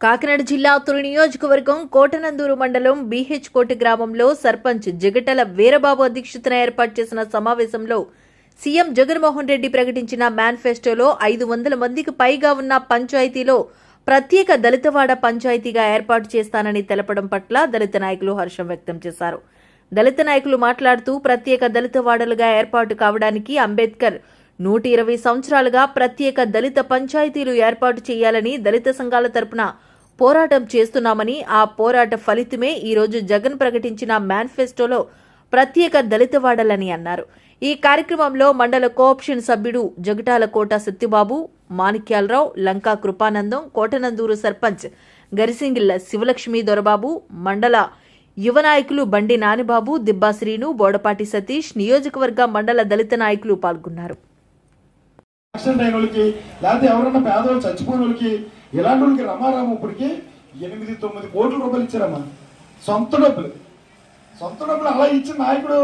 కాకినాడ జిల్లా తుని నియోజకవర్గం కోటనందూరు మండలం బీహెచ్ కోట గ్రామంలో సర్పంచ్ జగటల వీరబాబు అధ్యక్షతన ఏర్పాటు చేసిన సమావేశంలో సీఎం జగన్మోహన్ రెడ్డి ప్రకటించిన మేనిఫెస్టోలో 500 మందికి పైగా ఉన్న పంచాయతీలో ప్రత్యేక దళితవాడ పంచాయతీగా ఏర్పాటు చేస్తానని తెలపడం పట్ల దళిత నాయకులు హర్షం వ్యక్తం చేశారు. దళిత నాయకులు మాట్లాడుతూ ప్రత్యేక దళితవాడలుగా ఏర్పాటు కావడానికి అంబేద్కర్ 120 సంవత్సరాలుగా ప్రత్యేక దళిత పంచాయతీలు ఏర్పాటు చేయాలని దళిత సంఘాల తరపున పోరాటం చేస్తున్నామని, ఆ పోరాట ఫలితమే ఈరోజు జగన్ ప్రకటించిన మేనిఫెస్టోలో ప్రత్యేక దళితవాడలని అన్నారు. ఈ కార్యక్రమంలో మండల కోఆప్షన్ సభ్యుడు జగటాల కోట సత్యబాబు, మాణిక్యాలరావు, లంకా కృపానందం, కోటనందూరు సర్పంచ్ గరిసింగిల్ల శివలక్ష్మి దొరబాబు, మండల యువ నాయకులు బండి నానిబాబు, దిబ్బా శ్రీను, బోడపాటి సతీష్, నియోజకవర్గ మండల దళిత నాయకులు పాల్గొన్నారు. లేకపోతే ఎవరన్నా పేదవాళ్ళు చచ్చిపోయిన వాళ్ళకి ఇలాంటి వాళ్ళకి రమారాము ఇప్పటికి 8-9 కోట్ల రూపాయలు ఇచ్చారమ్మా. సొంత డబ్బులు అలా ఇచ్చిన నాయకుడు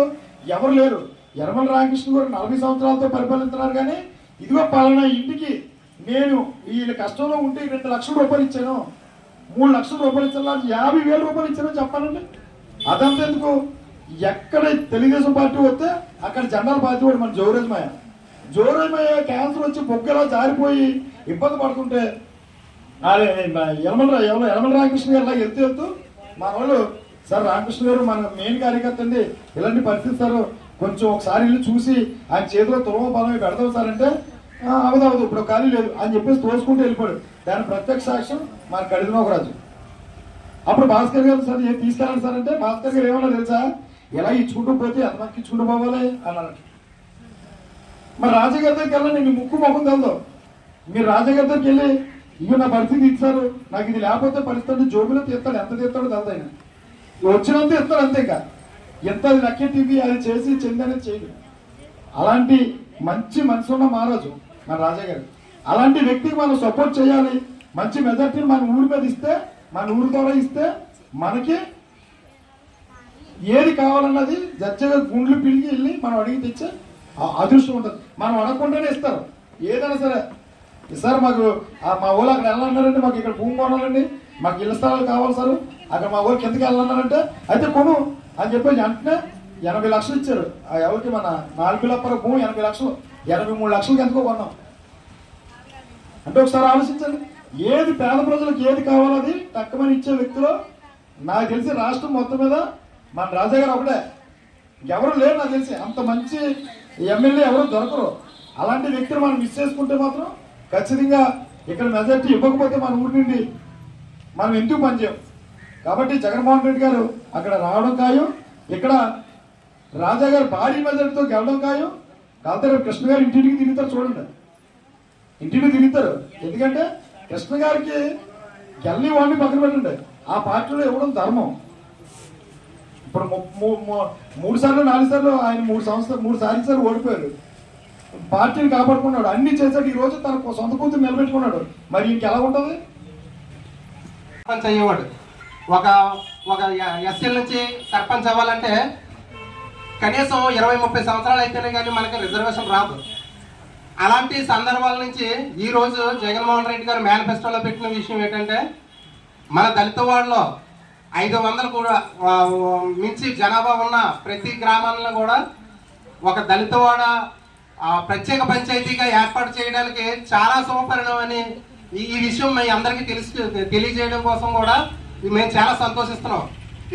ఎవరు లేరు. యనమల రామకృష్ణ గారు 40 సంవత్సరాలతో పరిపాలిస్తున్నారు. కానీ ఇదిగో పలానా ఇంటికి నేను వీళ్ళ కష్టంలో ఉంటే 2 లక్షల రూపాయలు ఇచ్చాను, 3 లక్షల రూపాయలు ఇచ్చాను, 50,000 రూపాయలు ఇచ్చాను చెప్పాలండి. అదంతా ఎందుకు? ఎక్కడ తెలుగుదేశం పార్టీ వస్తే అక్కడ జెండాల పార్టీ వాడు మన జోరేమయ్య క్యాన్సర్ వచ్చి బొగ్గలా జారిపోయి ఇబ్బంది పడుతుంటే యనమల రామకృష్ణ గారు వెళ్తూ మన వాళ్ళు, సార్ రామకృష్ణ గారు మన మెయిన్ కార్యకర్త అండి, ఇలాంటి పరిస్థితి సార్, కొంచెం ఒకసారి వెళ్ళి చూసి ఆయన చేతిలో తులవ బలం పెడతాం సార్ అంటే, అవదవదు ఇప్పుడు ఖాళీ లేదు అని చెప్పేసి తోసుకుంటూ వెళ్ళిపోయాడు. దాని ప్రత్యక్ష సాక్ష్యం మన కడిదినోకరాజు. అప్పుడు భాస్కర్ గారు సార్ ఏం తీసుకెళ్ళండి సార్ అంటే, భాస్కర్ గారు ఏమన్నా తెలుసా, ఎలా ఇచ్చుకుంటూ పోతే ఎంతమందికి ఇచ్చుకుంటూ పోవాలి అన్నారు. మరి రాజగారి దగ్గరికి వెళ్ళండి, మీ ముక్కు మొహం తెలదు. మీరు రాజగారి దగ్గరికి వెళ్ళి ఇవి నా పరిస్థితి ఇచ్చారు, నాకు ఇది లేకపోతే పరిస్థితి జోబులో తీస్తాడు, ఎంత తీస్తాడో తెలదు. ఆయన వచ్చినంత ఇస్తాడు అంతే. ఇంకా ఎంత అది లెక్క టీవీ అది చేసి చెందనేది చేయదు. అలాంటి మంచి మనసు ఉన్న మహారాజు మన రాజాగారు. అలాంటి వ్యక్తికి మనం సపోర్ట్ చేయాలి. మంచి మెజార్టీని మన ఊరి మీద ఇస్తే, మన ఊరి ద్వారా ఇస్తే మనకి ఏది కావాలన్నది జడ్జిగా గుండ్లు పిలిగి వెళ్ళి మనం అడిగి తెచ్చే అదృష్టం ఉంటుంది. మనం అడగకుండానే ఇస్తారు ఏదైనా సరే. సార్ మాకు మా ఊళ్ళో అక్కడ వెళ్ళాలన్నారంటే, మాకు ఇక్కడ భూమి కొనాలండి, మాకు ఇళ్ల స్థలాలు కావాలి సార్, అక్కడ మా ఊరికి ఎందుకు వెళ్ళాలన్నారంటే అయితే కొను అని చెప్పేసి వెంటనే 80 లక్షలు ఇచ్చారు. ఎవరికి మన 4 పిల్లప్పర భూమి 80 లక్షలు, 83 లక్షలకి ఎందుకో కొన్నాం అంటే ఒకసారి ఆలోచించండి. ఏది పేద ప్రజలకు ఏది కావాలో అది తక్కువని ఇచ్చే వ్యక్తిలో నాకు తెలిసి రాష్ట్రం మొత్తం మీద మన రాజాగారు ఒకటే, ఎవరు లేరు నాకు తెలిసి. అంత మంచి ఎమ్మెల్యే ఎవరు దొరకరు. అలాంటి వ్యక్తులు మనం మిస్ చేసుకుంటే మాత్రం ఖచ్చితంగా ఇక్కడ మెజార్టీ ఇవ్వకపోతే మన ఊరి నుండి మనం ఎందుకు పనిచేయం. కాబట్టి జగన్మోహన్ రెడ్డి గారు అక్కడ రావడం ఖాయం, ఇక్కడ రాజాగారు భారీ మెజార్టీతో గెలవడం ఖాయం. కాకపోతే రేపు కృష్ణ గారు ఇంటింటికి తిరుగుతారు, చూడండి, ఇంటింటికి తిరుగుతారు. ఎందుకంటే కృష్ణ గారికి గెలని వాడిని పక్కన పెట్టండి, ఆ పార్టీలో ఇవ్వడం ధర్మం. ఇప్పుడు 3 సార్లు 4 సార్లు ఆయన 3 సార్లు ఓడిపోయారు. పార్టీని కాపాడుకున్నాడు, అన్ని చేశాడు. ఈ రోజు తన సొంత కూతురు నిలబెట్టుకున్నాడు. మరి ఇంకెలా ఉంటుంది? అయ్యేవాడు ఒక ఎస్ఎల్ నుంచి సర్పంచ్ అవ్వాలంటే కనీసం 20-30 సంవత్సరాలు అయితేనే కానీ మనకి రిజర్వేషన్ రాదు. అలాంటి సందర్భాల నుంచి ఈ రోజు జగన్మోహన్ రెడ్డి గారు మేనిఫెస్టోలో పెట్టిన విషయం ఏంటంటే, మన దళిత వాడలో 500 కూడా మించి జనాభా ఉన్న ప్రతి గ్రామాల్లో కూడా ఒక దళితవాడ ప్రత్యేక పంచాయతీగా ఏర్పాటు చేయడానికి చాలా శుభపరిణామం అని ఈ విషయం మీ అందరికీ తెలియజేయడం కోసం కూడా మేము చాలా సంతోషిస్తున్నాం.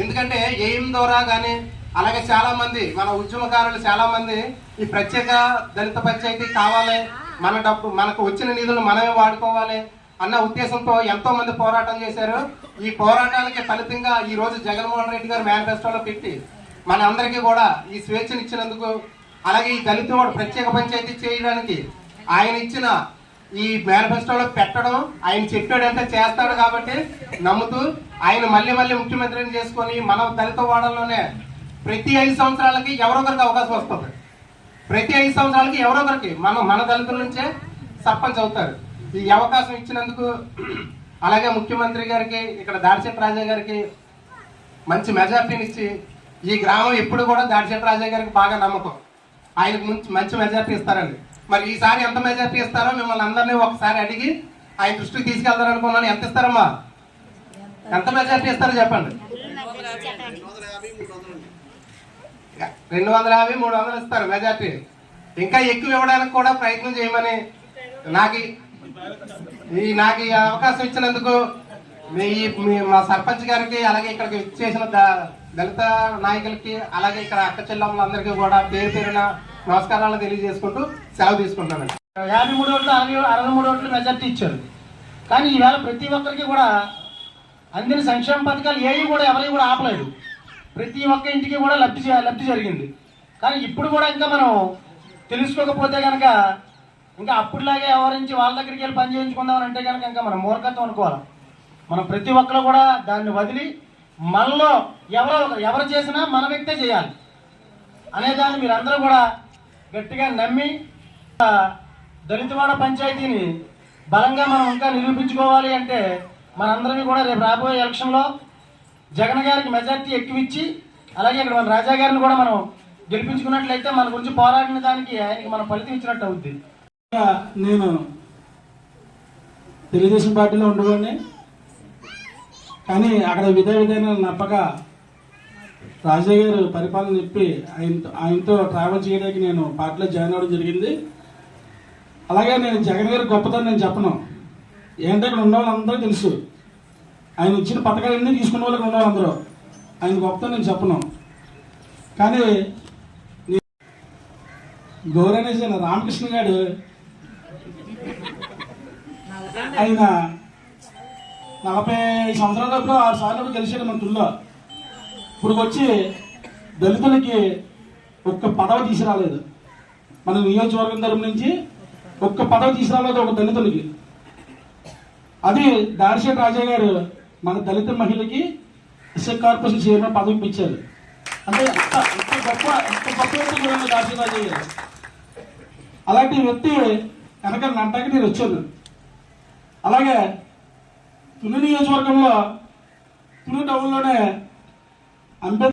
ఎందుకంటే ఎయిమ్ ద్వారా కానీ అలాగే చాలామంది మన ఉద్యమకారులు చాలామంది ఈ ప్రత్యేక దళిత పంచాయతీ కావాలి, మన డబ్బు మనకు వచ్చిన నిధులు మనమే వాడుకోవాలి అన్న ఉద్దేశంతో ఎంతో మంది పోరాటం చేశారు. ఈ పోరాటాలకి ఫలితంగా ఈ రోజు జగన్మోహన్ రెడ్డి గారు మేనిఫెస్టోలో పెట్టి మన అందరికీ కూడా ఈ స్వేచ్ఛనిచ్చినందుకు, అలాగే ఈ దళిత ప్రత్యేక పంచాయతీ చేయడానికి ఆయన ఇచ్చిన ఈ మేనిఫెస్టోలో పెట్టడం, ఆయన చెప్పాడంటే చేస్తాడు కాబట్టి నమ్ముతూ ఆయన మళ్ళీ ముఖ్యమంత్రిని చేసుకొని మన దళిత వాడల్లోనే ప్రతి 5 సంవత్సరాలకి ఎవరొకరికి అవకాశం వస్తుంది. ప్రతి 5 సంవత్సరాలకి ఎవరొకరికి మన దళితుల నుంచే సర్పంచ్ అవుతారు. ఈ అవకాశం ఇచ్చినందుకు అలాగే ముఖ్యమంత్రి గారికి, ఇక్కడ దాడిశెట్టి రాజా గారికి మంచి మెజార్టీని ఇచ్చి, ఈ గ్రామం ఎప్పుడు కూడా దాడిశెట్టి రాజా గారికి బాగా నమ్మకం, ఆయనకు మంచి మెజార్టీ ఇస్తారండి. మరి ఈసారి ఎంత మెజార్టీ ఇస్తారో మిమ్మల్ని అందరినీ ఒకసారి అడిగి ఆయన దృష్టికి తీసుకెళ్తారనుకున్నాను. ఎంత ఇస్తారమ్మా? ఎంత మెజార్టీ ఇస్తారో చెప్పండి. 250, 300 ఇస్తారు మెజార్టీ. ఇంకా ఎక్కువ ఇవ్వడానికి కూడా ప్రయత్నం చేయమని నాకు ఈ అవకాశం ఇచ్చినందుకు మా సర్పంచ్ గారికి, అలాగే ఇక్కడికి చేసిన దళిత నాయకులకి, అలాగే ఇక్కడ అక్క చెల్లెమ్మలందరికీ కూడా పేరు పేరున నమస్కారాలు తెలియజేసుకుంటూ సెలవు తీసుకుంటానండి. 53 ఓట్లు 63 ఓట్లు మెజార్టీ ఇచ్చారు. కానీ ఈవేళ ప్రతి ఒక్కరికి కూడా అందిన సంక్షేమ పథకాలు ఏవి కూడా ఎవరికి కూడా ఆపలేదు. ప్రతి ఒక్క ఇంటికి కూడా లబ్ధి జరిగింది. కానీ ఇప్పుడు కూడా ఇంకా మనం తెలుసుకోకపోతే కనుక ఇంకా అప్పుడులాగే వ్యవహరించి వాళ్ళ దగ్గరికి వెళ్ళి పని చేయించుకుందామని అంటే కనుక ఇంకా మనం మూర్ఖత్వం అనుకోవాలి. మనం ప్రతి ఒక్కరు కూడా దాన్ని వదిలి మనలో ఎవరు చేసినా మన వ్యక్తే చేయాలి అనేదాన్ని మీరందరూ కూడా గట్టిగా నమ్మి దళితవాడ పంచాయతీని బలంగా మనం ఇంకా నిరూపించుకోవాలి అంటే మనందరినీ కూడా రేపు రాబోయే ఎలక్షన్లో జగన్ గారికి మెజార్టీ ఎక్కువిచ్చి, అలాగే ఇక్కడ మన రాజా గారిని కూడా మనం గెలిపించుకున్నట్లయితే మన గురించి పోరాడిన దానికి ఆయనకి మనం ఫలితం ఇచ్చినట్టు అవుద్ది. నేను తెలుగుదేశం పార్టీలో ఉండేవాడిని, కానీ అక్కడ విధంగా నప్పక రాజా గారు పరిపాలన చెప్పి ఆయనతో ట్రావెల్ చేయడానికి నేను పార్టీలో జాయిన్ అవ్వడం జరిగింది. అలాగే నేను జగన్ గారి గొప్పతనం నేను చెప్పను. ఏంటంటే ఇక్కడ ఉన్న వాళ్ళందరూ తెలుసు, ఆయన ఇచ్చిన పథకాలన్నీ తీసుకున్న వాళ్ళకి ఉన్న వాళ్ళందరూ ఆయన గొప్పతనం నేను చెప్పను. కానీ గౌరవనీయ రామకృష్ణ గారు ఆయన 40 సంవత్సరాలప్పుడు 6 సార్లు గెలిచాడు మన తుల్లో. ఇప్పుడు వచ్చి దళితులకి ఒక్క పదవి తీసుకురాలేదు. మన నియోజకవర్గం తరపు నుంచి ఒక్క పదవి తీసుకురాలేదు ఒక దళితులకి. అది దాడిశెట్టి రాజా గారు మన దళిత మహిళకి ఎస్ఎస్ కార్పొరేషన్ చైర్మన్ పదవి ఇప్పించారు. అంటే ఇంత గొప్ప వ్యక్తి చూడండి దాడిశెట్టి రాజా గారు. అలాంటి వ్యక్తి వెనక నడ్డాకి నేను వచ్చాను. అలాగే తుని నియోజకవర్గంలో తుని టౌన్లోనే అంబేద్కర్